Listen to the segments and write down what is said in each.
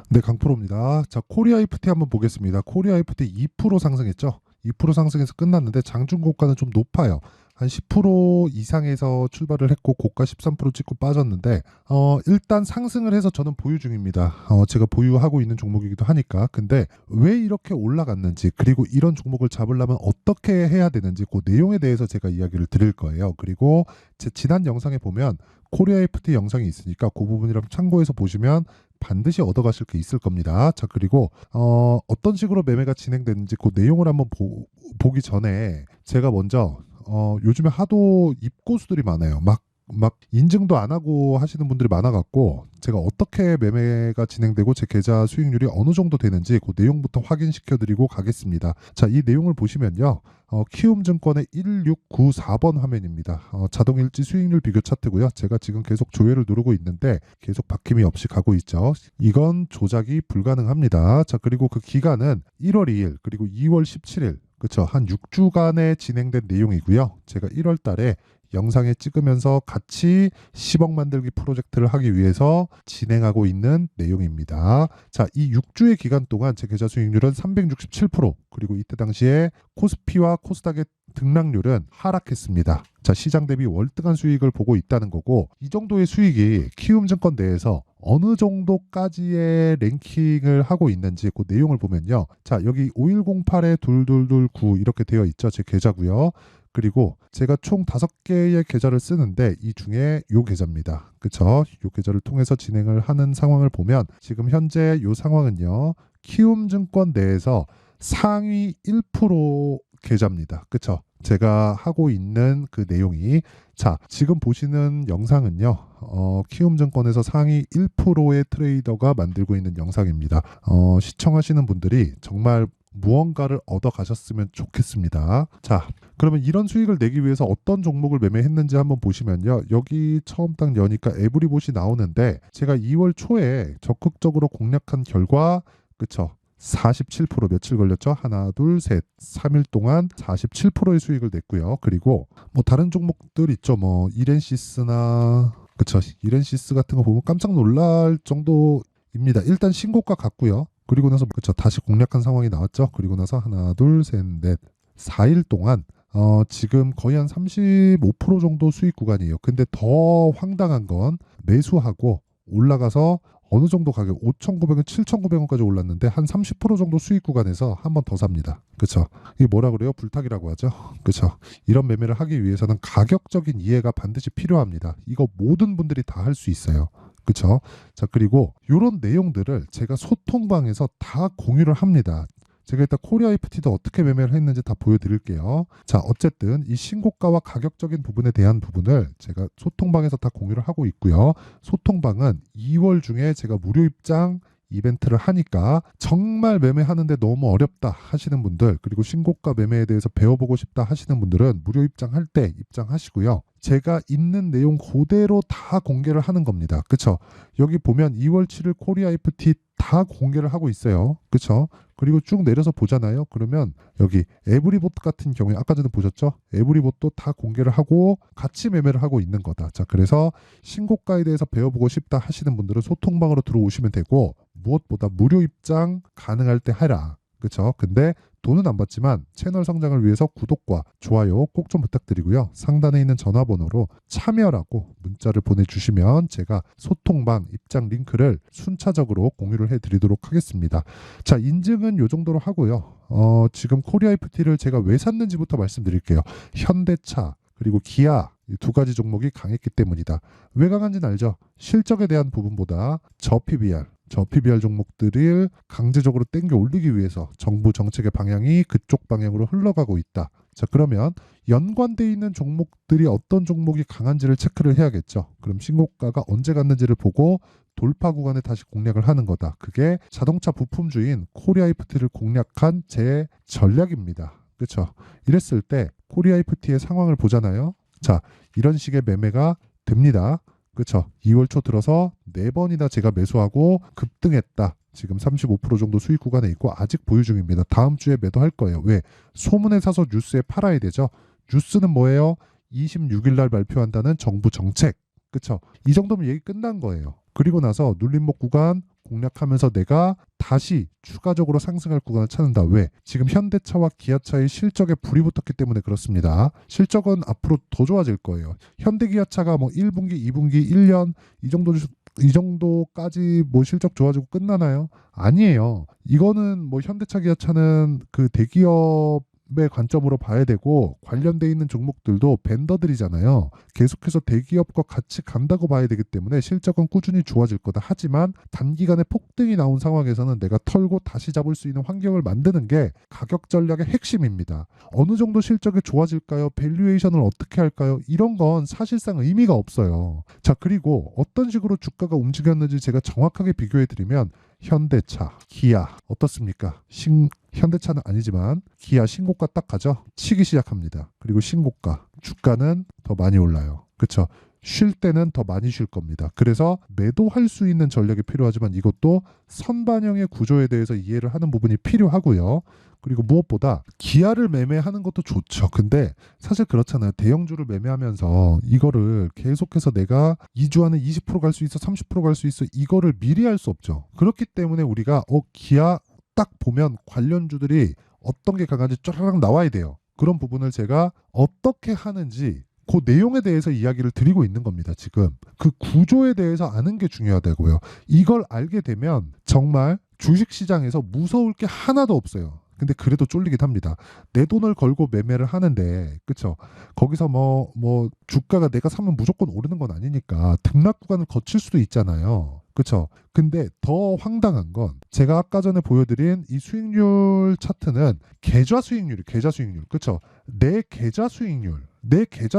네, 강프로입니다. 자, 코리아 FT 한번 보겠습니다. 코리아 FT 2% 상승했죠? 2% 상승해서 끝났는데 장중 고가는 좀 높아요. 한 10% 이상에서 출발을 했고 고가 13% 찍고 빠졌는데 일단 상승을 해서 저는 보유 중입니다. 제가 보유하고 있는 종목이기도 하니까. 근데 왜 이렇게 올라갔는지 그리고 이런 종목을 잡으려면 어떻게 해야 되는지 그 내용에 대해서 제가 이야기를 드릴 거예요. 그리고 제 지난 영상에 보면 코리아 FT 영상이 있으니까 그 부분이랑 참고해서 보시면 반드시 얻어가실 게 있을 겁니다. 자, 그리고 어떤 식으로 매매가 진행되는지 그 내용을 한번 보기 전에 제가 먼저 요즘에 하도 입고수들이 많아요. 막 인증도 안 하고 하시는 분들이 많아갖고 제가 어떻게 매매가 진행되고 제 계좌 수익률이 어느 정도 되는지 그 내용부터 확인시켜드리고 가겠습니다. 자, 이 내용을 보시면요. 키움증권의 1694번 화면입니다. 자동일지 수익률 비교 차트고요. 제가 지금 계속 조회를 누르고 있는데 계속 바뀜이 없이 가고 있죠. 이건 조작이 불가능합니다. 자, 그리고 그 기간은 1월 2일 그리고 2월 17일 그쵸. 한 6주간에 진행된 내용이고요. 제가 1월 달에 영상에 찍으면서 같이 10억 만들기 프로젝트를 하기 위해서 진행하고 있는 내용입니다. 자, 이 6주의 기간 동안 제 계좌 수익률은 367% 그리고 이때 당시에 코스피와 코스닥의 등락률은 하락했습니다. 자, 시장 대비 월등한 수익을 보고 있다는 거고 이 정도의 수익이 키움증권 내에서 어느 정도까지의 랭킹을 하고 있는지 그 내용을 보면요. 자, 여기 5108에 2229 이렇게 되어 있죠. 제 계좌고요. 그리고 제가 총 5개의 계좌를 쓰는데 이 중에 요 계좌입니다. 그쵸? 요 계좌를 통해서 진행을 하는 상황을 보면 지금 현재 요 상황은요. 키움증권 내에서 상위 1% 계좌입니다. 그쵸? 제가 하고 있는 그 내용이 자, 지금 보시는 영상은요. 키움증권에서 상위 1%의 트레이더가 만들고 있는 영상입니다. 시청하시는 분들이 정말 무언가를 얻어 가셨으면 좋겠습니다. 자, 그러면 이런 수익을 내기 위해서 어떤 종목을 매매했는지 한번 보시면요. 여기 처음 딱 여니까 에브리봇이 나오는데 제가 2월 초에 적극적으로 공략한 결과 그쵸? 47% 며칠 걸렸죠? 하나, 둘, 셋, 3일 동안 47%의 수익을 냈고요. 그리고 뭐 다른 종목들 있죠. 뭐 이렌시스나 그쵸? 이렌시스 같은 거 보면 깜짝 놀랄 정도입니다. 일단 신고가 갔고요. 그리고 나서 그쵸? 다시 공략한 상황이 나왔죠. 그리고 나서 하나, 둘, 셋, 넷, 4일 동안 지금 거의 한 35% 정도 수익 구간이에요. 근데 더 황당한 건 매수하고 올라가서 어느 정도 가격 5,900원, 7,900원까지 올랐는데 한 30% 정도 수익 구간에서 한 번 더 삽니다. 그렇죠? 이게 뭐라 그래요? 불타기라고 하죠. 그렇죠? 이런 매매를 하기 위해서는 가격적인 이해가 반드시 필요합니다. 이거 모든 분들이 다 할 수 있어요. 그렇죠? 자, 그리고 이런 내용들을 제가 소통방에서 다 공유를 합니다. 제가 일단 코리아 FT도 어떻게 매매를 했는지 다 보여드릴게요. 자, 어쨌든 이 신고가와 가격적인 부분에 대한 부분을 제가 소통방에서 다 공유를 하고 있고요. 소통방은 2월 중에 제가 무료 입장 이벤트를 하니까 정말 매매하는데 너무 어렵다 하시는 분들 그리고 신고가 매매에 대해서 배워보고 싶다 하시는 분들은 무료 입장할 때 입장하시고요. 제가 있는 내용 그대로 다 공개를 하는 겁니다. 그쵸? 여기 보면 2월 7일 코리아 FT 다 공개를 하고 있어요. 그쵸? 그리고 쭉 내려서 보잖아요. 그러면 여기 에브리봇 같은 경우에 아까 전에 보셨죠? 에브리봇도 다 공개를 하고 같이 매매를 하고 있는 거다. 자, 그래서 신고가에 대해서 배워보고 싶다 하시는 분들은 소통방으로 들어오시면 되고 무엇보다 무료 입장 가능할 때 하라. 그쵸? 근데 돈은 안 받지만 채널 성장을 위해서 구독과 좋아요 꼭 좀 부탁드리고요. 상단에 있는 전화번호로 참여라고 문자를 보내주시면 제가 소통방 입장 링크를 순차적으로 공유를 해드리도록 하겠습니다. 자, 인증은 요 정도로 하고요. 지금 코리아 FT를 제가 왜 샀는지부터 말씀드릴게요. 현대차 그리고 기아 이 두 가지 종목이 강했기 때문이다. 왜 강한지는 알죠? 실적에 대한 부분보다 저 PBR 종목들을 강제적으로 땡겨 올리기 위해서 정부 정책의 방향이 그쪽 방향으로 흘러가고 있다. 자, 그러면 연관돼 있는 종목들이 어떤 종목이 강한지를 체크를 해야겠죠. 그럼 신고가가 언제 갔는지를 보고 돌파 구간에 다시 공략을 하는 거다. 그게 자동차 부품주인 코리아 FT를 공략한 제 전략입니다. 그렇죠? 이랬을 때 코리아 FT의 상황을 보잖아요. 자, 이런 식의 매매가 됩니다. 그렇죠. 2월 초 들어서 4번이나 제가 매수하고 급등했다. 지금 35% 정도 수익 구간에 있고 아직 보유 중입니다. 다음 주에 매도할 거예요. 왜? 소문에 사서 뉴스에 팔아야 되죠. 뉴스는 뭐예요? 26일 날 발표한다는 정부 정책. 그렇죠. 이 정도면 얘기 끝난 거예요. 그리고 나서 눌림목 구간 공략하면서 내가 다시 추가적으로 상승할 구간을 찾는다. 왜? 지금 현대차와 기아차의 실적에 불이 붙었기 때문에 그렇습니다. 실적은 앞으로 더 좋아질 거예요. 현대 기아차가 뭐 1분기, 2분기, 1년 이 정도까지 뭐 실적 좋아지고 끝나나요? 아니에요. 이거는 뭐 현대차 기아차는 그 대기업의 관점으로 봐야 되고 관련돼 있는 종목들도 벤더들이잖아요. 계속해서 대기업과 같이 간다고 봐야 되기 때문에 실적은 꾸준히 좋아질 거다. 하지만 단기간에 폭등이 나온 상황에서는 내가 털고 다시 잡을 수 있는 환경을 만드는 게 가격 전략의 핵심입니다. 어느 정도 실적이 좋아질까요? 밸류에이션을 어떻게 할까요? 이런 건 사실상 의미가 없어요. 자, 그리고 어떤 식으로 주가가 움직였는지 제가 정확하게 비교해 드리면 현대차, 기아 어떻습니까? 현대차는 아니지만 기아 신고가 딱 가죠. 치기 시작합니다. 그리고 신고가 주가는 더 많이 올라요. 그렇죠? 쉴 때는 더 많이 쉴 겁니다. 그래서 매도할 수 있는 전략이 필요하지만 이것도 선반영의 구조에 대해서 이해를 하는 부분이 필요하고요. 그리고 무엇보다 기아를 매매하는 것도 좋죠. 근데 사실 그렇잖아요. 대형주를 매매하면서 이거를 계속해서 내가 2주 안에 20%갈 수 있어, 30%갈 수 있어, 이거를 미리 할 수 없죠. 그렇기 때문에 우리가 기아 딱 보면 관련주들이 어떤 게 강한지 쫙 나와야 돼요. 그런 부분을 제가 어떻게 하는지 그 내용에 대해서 이야기를 드리고 있는 겁니다. 지금 그 구조에 대해서 아는 게 중요하다고요. 이걸 알게 되면 정말 주식시장에서 무서울 게 하나도 없어요. 근데 그래도 쫄리긴 합니다. 내 돈을 걸고 매매를 하는데, 그쵸? 거기서 주가가 내가 사면 무조건 오르는 건 아니니까 등락 구간을 거칠 수도 있잖아요. 그쵸? 근데 더 황당한 건 제가 아까 전에 보여드린 이 수익률 차트는 계좌 수익률이 계좌 수익률. 그쵸? 내 계좌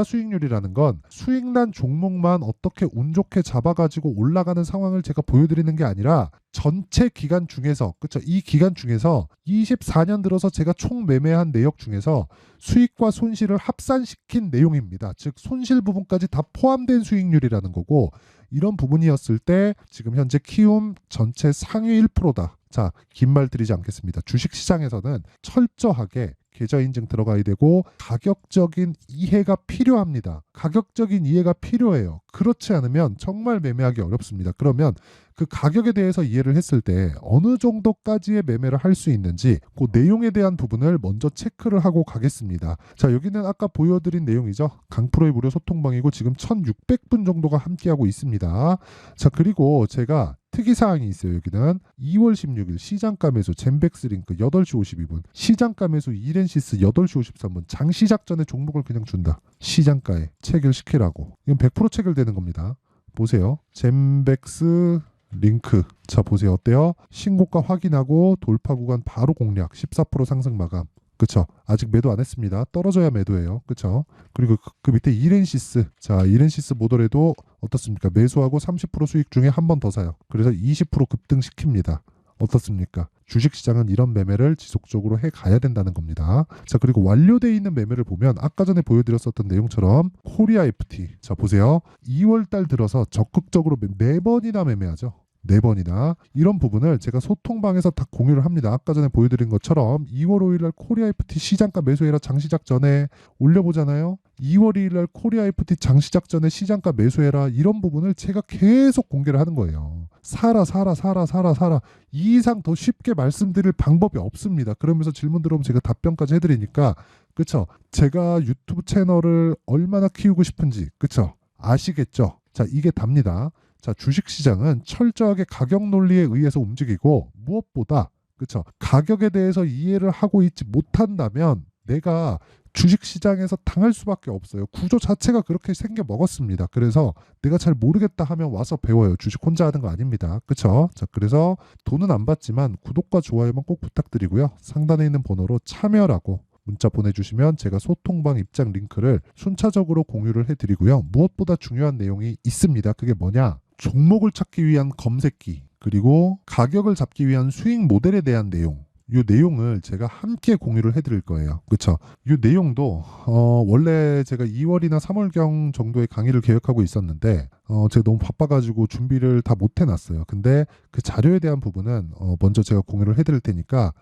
수익률이라는 건 수익난 종목만 어떻게 운 좋게 잡아가지고 올라가는 상황을 제가 보여드리는 게 아니라 전체 기간 중에서, 그쵸? 이 기간 중에서 24년 들어서 제가 총 매매한 내역 중에서 수익과 손실을 합산시킨 내용입니다. 즉 손실 부분까지 다 포함된 수익률이라는 거고, 이런 부분이었을 때 지금 현재 키움 전체 상위 1%다. 자, 긴 말 드리지 않겠습니다. 주식시장에서는 철저하게 계좌 인증 들어가야 되고 가격적인 이해가 필요합니다. 가격적인 이해가 필요해요. 그렇지 않으면 정말 매매하기 어렵습니다. 그러면 그 가격에 대해서 이해를 했을 때 어느 정도까지의 매매를 할 수 있는지 그 내용에 대한 부분을 먼저 체크를 하고 가겠습니다. 자, 여기는 아까 보여드린 내용이죠. 강프로의 무료 소통방이고 지금 1600분 정도가 함께하고 있습니다. 자, 그리고 제가 특이사항이 있어요. 여기는 2월 16일 시장가 매수 젠백스 링크 8시 52분 시장가 매수 이렌시스 8시 53분 장시작 전에 종목을 그냥 준다. 시장가에 체결시키라고. 이건 100% 체결되는 겁니다. 보세요. 젠백스 링크. 자, 보세요. 어때요? 신고가 확인하고 돌파 구간 바로 공략 14% 상승 마감. 그쵸? 아직 매도 안 했습니다. 떨어져야 매도예요. 그쵸? 그리고 그 밑에 이렌시스. 자, 이렌시스 모델에도 어떻습니까? 매수하고 30% 수익 중에 한 번 더 사요. 그래서 20% 급등시킵니다. 어떻습니까? 주식시장은 이런 매매를 지속적으로 해 가야 된다는 겁니다. 자, 그리고 완료되어 있는 매매를 보면 아까 전에 보여드렸었던 내용처럼 코리아 FT. 자, 보세요. 2월 달 들어서 적극적으로 4번이나 매매하죠. 4번이나 이런 부분을 제가 소통방에서 다 공유를 합니다. 아까 전에 보여드린 것처럼 2월 5일날 코리아 FT 시장가 매수해라 장시작 전에 올려보잖아요. 2월 2일날 코리아 FT 장시작 전에 시장가 매수해라 이런 부분을 제가 계속 공개를 하는 거예요. 사라. 이 이상 더 쉽게 말씀드릴 방법이 없습니다. 그러면서 질문 들어오면 제가 답변까지 해드리니까 그쵸? 제가 유튜브 채널을 얼마나 키우고 싶은지 그쵸? 아시겠죠? 자, 이게 답니다. 자, 주식시장은 철저하게 가격 논리에 의해서 움직이고 무엇보다 그쵸? 가격에 대해서 이해를 하고 있지 못한다면 내가 주식시장에서 당할 수밖에 없어요. 구조 자체가 그렇게 생겨 먹었습니다. 그래서 내가 잘 모르겠다 하면 와서 배워요. 주식 혼자 하는 거 아닙니다. 그쵸? 자, 그래서 돈은 안 받지만 구독과 좋아요만 꼭 부탁드리고요. 상단에 있는 번호로 참여라고 문자 보내주시면 제가 소통방 입장 링크를 순차적으로 공유를 해드리고요. 무엇보다 중요한 내용이 있습니다. 그게 뭐냐? 종목을 찾기 위한 검색기 그리고 가격을 잡기 위한 수익 모델에 대한 내용 이 내용을 제가 함께 공유를 해드릴 거예요. 그렇죠? 이 내용도 원래 제가 2월이나 3월경 정도의 강의를 계획하고 있었는데 제가 너무 바빠가지고 준비를 다 못 해놨어요. 근데 그 자료에 대한 부분은 먼저 제가 공유를 해드릴 테니까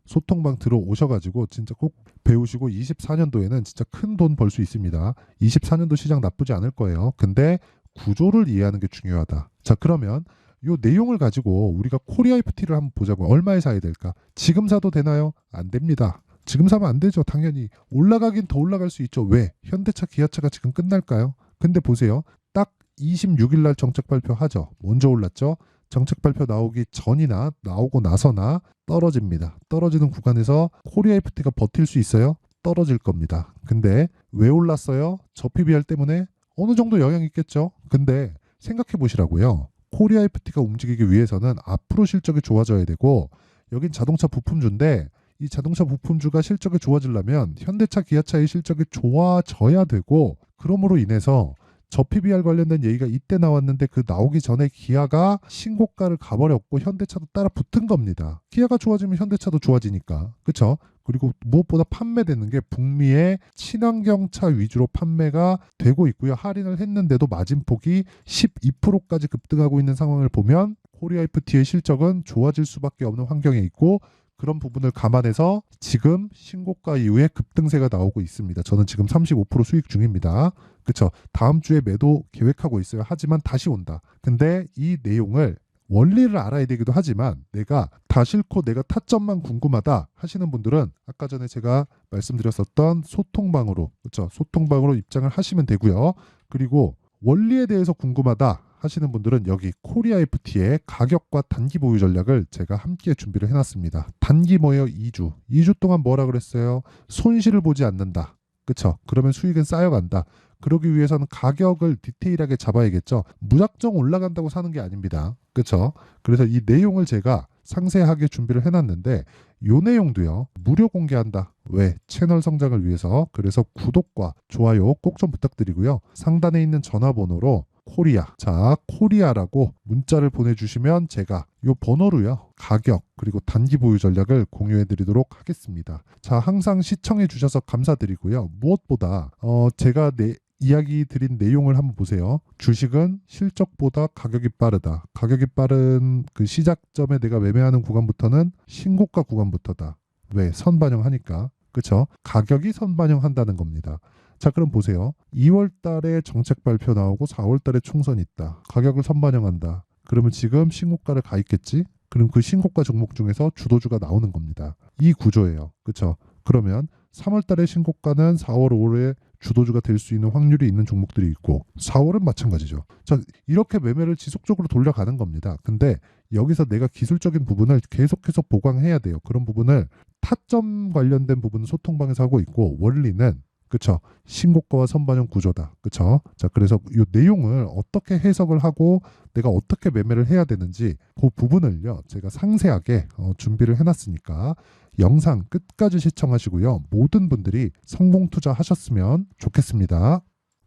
소통방 들어오셔가지고 진짜 꼭 배우시고 24년도에는 진짜 큰 돈 벌 수 있습니다. 24년도 시장 나쁘지 않을 거예요. 근데 구조를 이해하는 게 중요하다. 자, 그러면 요 내용을 가지고 우리가 코리아 FT를 한번 보자고요. 얼마에 사야 될까? 지금 사도 되나요? 안 됩니다. 지금 사면 안 되죠. 당연히 올라가긴 더 올라갈 수 있죠. 왜? 현대차, 기아차가 지금 끝날까요? 근데 보세요. 딱 26일 날 정책 발표하죠. 먼저 올랐죠. 정책 발표 나오기 전이나 나오고 나서나 떨어집니다. 떨어지는 구간에서 코리아 FT가 버틸 수 있어요? 떨어질 겁니다. 근데 왜 올랐어요? 저 PBR 때문에 어느 정도 영향이 있겠죠. 근데 생각해 보시라고요. 코리아 FT가 움직이기 위해서는 앞으로 실적이 좋아져야 되고, 여긴 자동차 부품주인데 이 자동차 부품주가 실적이 좋아지려면 현대차, 기아차의 실적이 좋아져야 되고, 그러므로 인해서 저 PBR 관련된 얘기가 이때 나왔는데 그 나오기 전에 기아가 신고가를 가버렸고 현대차도 따라 붙은 겁니다. 기아가 좋아지면 현대차도 좋아지니까. 그쵸? 그리고 무엇보다 판매되는 게 북미의 친환경차 위주로 판매가 되고 있고요. 할인을 했는데도 마진폭이 12%까지 급등하고 있는 상황을 보면 코리아 FT의 실적은 좋아질 수밖에 없는 환경에 있고, 그런 부분을 감안해서 지금 신고가 이후에 급등세가 나오고 있습니다. 저는 지금 35% 수익 중입니다. 그쵸? 다음 주에 매도 계획하고 있어요. 하지만 다시 온다. 근데 이 내용을 원리를 알아야 되기도 하지만 내가 다 싫고 내가 타점만 궁금하다 하시는 분들은 아까 전에 제가 말씀드렸었던 소통방으로, 그렇죠? 소통방으로 입장을 하시면 되고요. 그리고 원리에 대해서 궁금하다 하시는 분들은 여기 코리아 FT의 가격과 단기 보유 전략을 제가 함께 준비를 해놨습니다. 단기 뭐예요? 2주. 2주 동안 뭐라 그랬어요? 손실을 보지 않는다. 그쵸? 그러면 수익은 쌓여간다. 그러기 위해서는 가격을 디테일하게 잡아야겠죠. 무작정 올라간다고 사는 게 아닙니다. 그쵸? 그래서 이 내용을 제가 상세하게 준비를 해놨는데 이 내용도요. 무료 공개한다. 왜? 채널 성장을 위해서. 그래서 구독과 좋아요 꼭 좀 부탁드리고요. 상단에 있는 전화번호로 코리아, 자 코리아라고 문자를 보내주시면 제가 이 번호로요 가격 그리고 단기 보유 전략을 공유해 드리도록 하겠습니다. 자, 항상 시청해 주셔서 감사드리고요. 무엇보다 제가 이야기 드린 내용을 한번 보세요. 주식은 실적보다 가격이 빠르다. 가격이 빠른 그 시작점에 내가 매매하는 구간부터는 신고가 구간부터다. 왜? 선반영하니까. 그쵸? 가격이 선반영한다는 겁니다. 자, 그럼 보세요. 2월 달에 정책 발표 나오고 4월 달에 총선 있다. 가격을 선반영한다. 그러면 지금 신고가를 가 있겠지? 그럼 그 신고가 종목 중에서 주도주가 나오는 겁니다. 이 구조예요. 그렇죠? 그러면 3월 달에 신고가는 4월, 5월에 주도주가 될 수 있는 확률이 있는 종목들이 있고 4월은 마찬가지죠. 자, 이렇게 매매를 지속적으로 돌려가는 겁니다. 근데 여기서 내가 기술적인 부분을 계속해서 보강해야 돼요. 그런 부분을 타점 관련된 부분은 소통방에서 하고 있고 원리는 그쵸? 신고가와 선반영 구조다. 그쵸? 자, 그래서 이 내용을 어떻게 해석을 하고 내가 어떻게 매매를 해야 되는지 그 부분을요, 제가 상세하게 준비를 해놨으니까 영상 끝까지 시청하시고요. 모든 분들이 성공 투자하셨으면 좋겠습니다.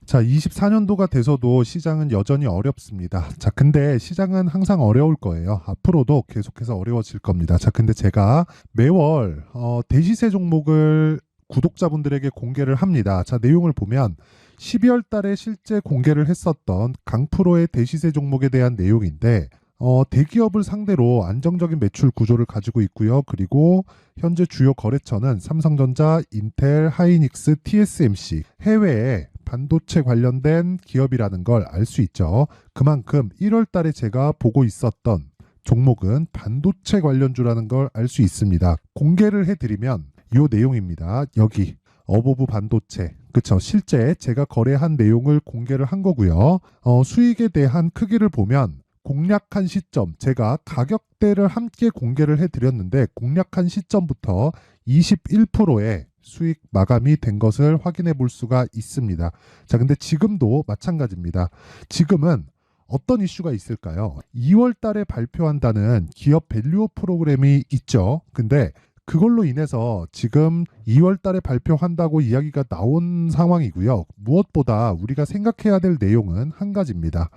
자, 24년도가 돼서도 시장은 여전히 어렵습니다. 자, 근데 시장은 항상 어려울 거예요. 앞으로도 계속해서 어려워질 겁니다. 자, 근데 제가 매월 대시세 종목을 구독자분들에게 공개를 합니다. 자, 내용을 보면 12월 달에 실제 공개를 했었던 강프로의 대시세 종목에 대한 내용인데 대기업을 상대로 안정적인 매출 구조를 가지고 있고요. 그리고 현재 주요 거래처는 삼성전자, 인텔, 하이닉스, TSMC, 해외에 반도체 관련된 기업이라는 걸 알 수 있죠. 그만큼 1월 달에 제가 보고 있었던 종목은 반도체 관련주라는 걸 알 수 있습니다. 공개를 해드리면 이 내용입니다. 여기 어보브 반도체, 그쵸? 실제 제가 거래한 내용을 공개를 한 거고요. 수익에 대한 크기를 보면 공략한 시점, 제가 가격대를 함께 공개를 해드렸는데 공략한 시점부터 21%의 수익 마감이 된 것을 확인해 볼 수가 있습니다. 자, 근데 지금도 마찬가지입니다. 지금은 어떤 이슈가 있을까요? 2월 달에 발표한다는 기업 밸류업 프로그램이 있죠. 근데 그걸로 인해서 지금 2월 달에 발표한다고 이야기가 나온 상황이고요. 무엇보다 우리가 생각해야 될 내용은 한 가지입니다.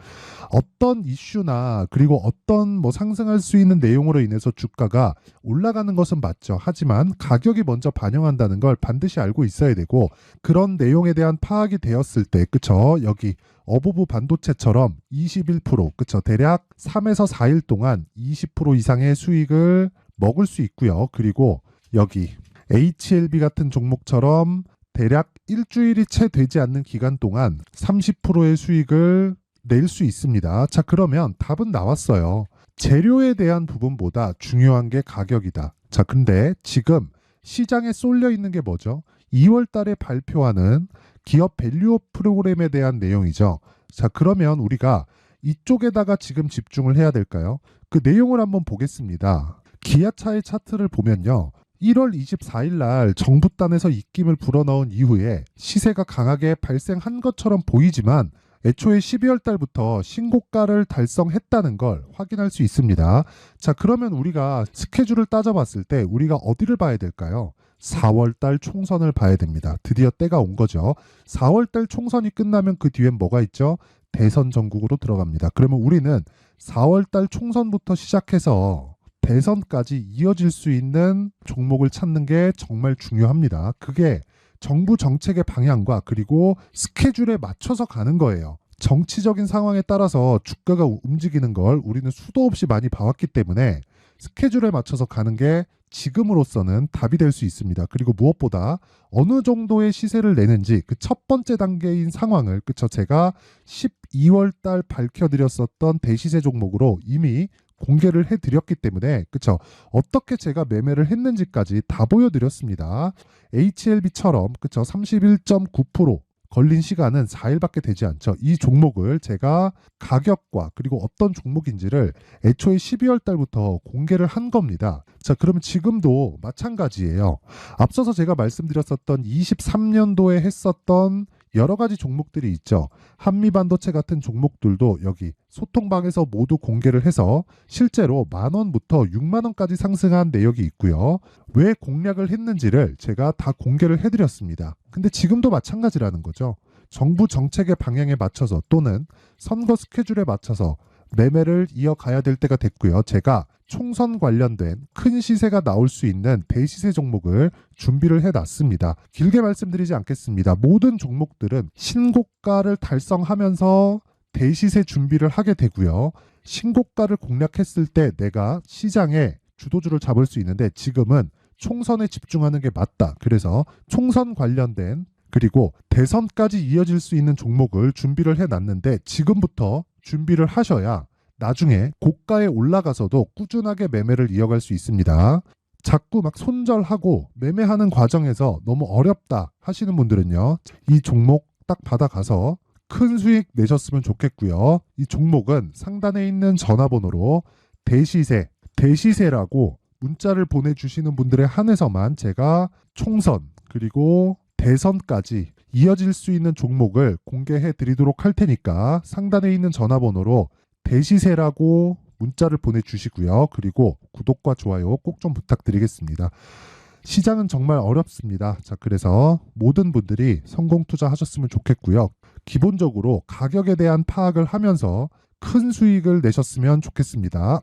어떤 이슈나 그리고 어떤 상승할 수 있는 내용으로 인해서 주가가 올라가는 것은 맞죠. 하지만 가격이 먼저 반영한다는 걸 반드시 알고 있어야 되고, 그런 내용에 대한 파악이 되었을 때, 그쵸? 여기 어보브 반도체처럼 21%, 그쵸? 대략 3에서 4일 동안 20% 이상의 수익을 먹을 수 있고요. 그리고 여기 HLB 같은 종목처럼 대략 일주일이 채 되지 않는 기간 동안 30%의 수익을 낼 수 있습니다. 자, 그러면 답은 나왔어요. 재료에 대한 부분보다 중요한 게 가격이다. 자, 근데 지금 시장에 쏠려 있는 게 뭐죠? 2월 달에 발표하는 기업 밸류업 프로그램에 대한 내용이죠. 자, 그러면 우리가 이쪽에다가 지금 집중을 해야 될까요? 그 내용을 한번 보겠습니다. 기아차의 차트를 보면요. 1월 24일 날 정부단에서 입김을 불어넣은 이후에 시세가 강하게 발생한 것처럼 보이지만 애초에 12월 달부터 신고가를 달성했다는 걸 확인할 수 있습니다. 자, 그러면 우리가 스케줄을 따져봤을 때 우리가 어디를 봐야 될까요? 4월 달 총선을 봐야 됩니다. 드디어 때가 온 거죠. 4월 달 총선이 끝나면 그 뒤엔 뭐가 있죠? 대선 전국으로 들어갑니다. 그러면 우리는 4월 달 총선부터 시작해서 대선까지 이어질 수 있는 종목을 찾는 게 정말 중요합니다. 그게 정부 정책의 방향과 그리고 스케줄에 맞춰서 가는 거예요. 정치적인 상황에 따라서 주가가 움직이는 걸 우리는 수도 없이 많이 봐왔기 때문에 스케줄에 맞춰서 가는 게 지금으로서는 답이 될 수 있습니다. 그리고 무엇보다 어느 정도의 시세를 내는지 그 첫 번째 단계인 상황을 그쵸 제가 12월 달 밝혀드렸었던 대시세 종목으로 이미 공개를 해드렸기 때문에 그쵸 어떻게 제가 매매를 했는지까지 다 보여드렸습니다. HLB처럼 그쵸 31.9% 걸린 시간은 4일밖에 되지 않죠. 이 종목을 제가 가격과 그리고 어떤 종목인지를 애초에 12월 달부터 공개를 한 겁니다. 자, 그러면 지금도 마찬가지예요. 앞서서 제가 말씀드렸었던 23년도에 했었던 여러 가지 종목들이 있죠. 한미반도체 같은 종목들도 여기 소통방에서 모두 공개를 해서 실제로 10,000원부터 60,000원까지 상승한 내역이 있고요. 왜 공략을 했는지를 제가 다 공개를 해드렸습니다. 근데 지금도 마찬가지라는 거죠. 정부 정책의 방향에 맞춰서 또는 선거 스케줄에 맞춰서 매매를 이어가야 될 때가 됐고요. 제가 총선 관련된 큰 시세가 나올 수 있는 대시세 종목을 준비를 해놨습니다. 길게 말씀드리지 않겠습니다. 모든 종목들은 신고가를 달성하면서 대시세 준비를 하게 되고요. 신고가를 공략했을 때 내가 시장에 주도주를 잡을 수 있는데 지금은 총선에 집중하는 게 맞다. 그래서 총선 관련된 그리고 대선까지 이어질 수 있는 종목을 준비를 해놨는데 지금부터 준비를 하셔야 나중에 고가에 올라가서도 꾸준하게 매매를 이어갈 수 있습니다. 자꾸 막 손절하고 매매하는 과정에서 너무 어렵다 하시는 분들은요. 이 종목 딱 받아가서 큰 수익 내셨으면 좋겠고요. 이 종목은 상단에 있는 전화번호로 대시세라고 문자를 보내주시는 분들에 한해서만 제가 총선 그리고 대선까지 이어질 수 있는 종목을 공개해 드리도록 할 테니까 상단에 있는 전화번호로 대시세라고 문자를 보내주시고요. 그리고 구독과 좋아요 꼭 좀 부탁드리겠습니다. 시장은 정말 어렵습니다. 자, 그래서 모든 분들이 성공 투자하셨으면 좋겠고요. 기본적으로 가격에 대한 파악을 하면서 큰 수익을 내셨으면 좋겠습니다.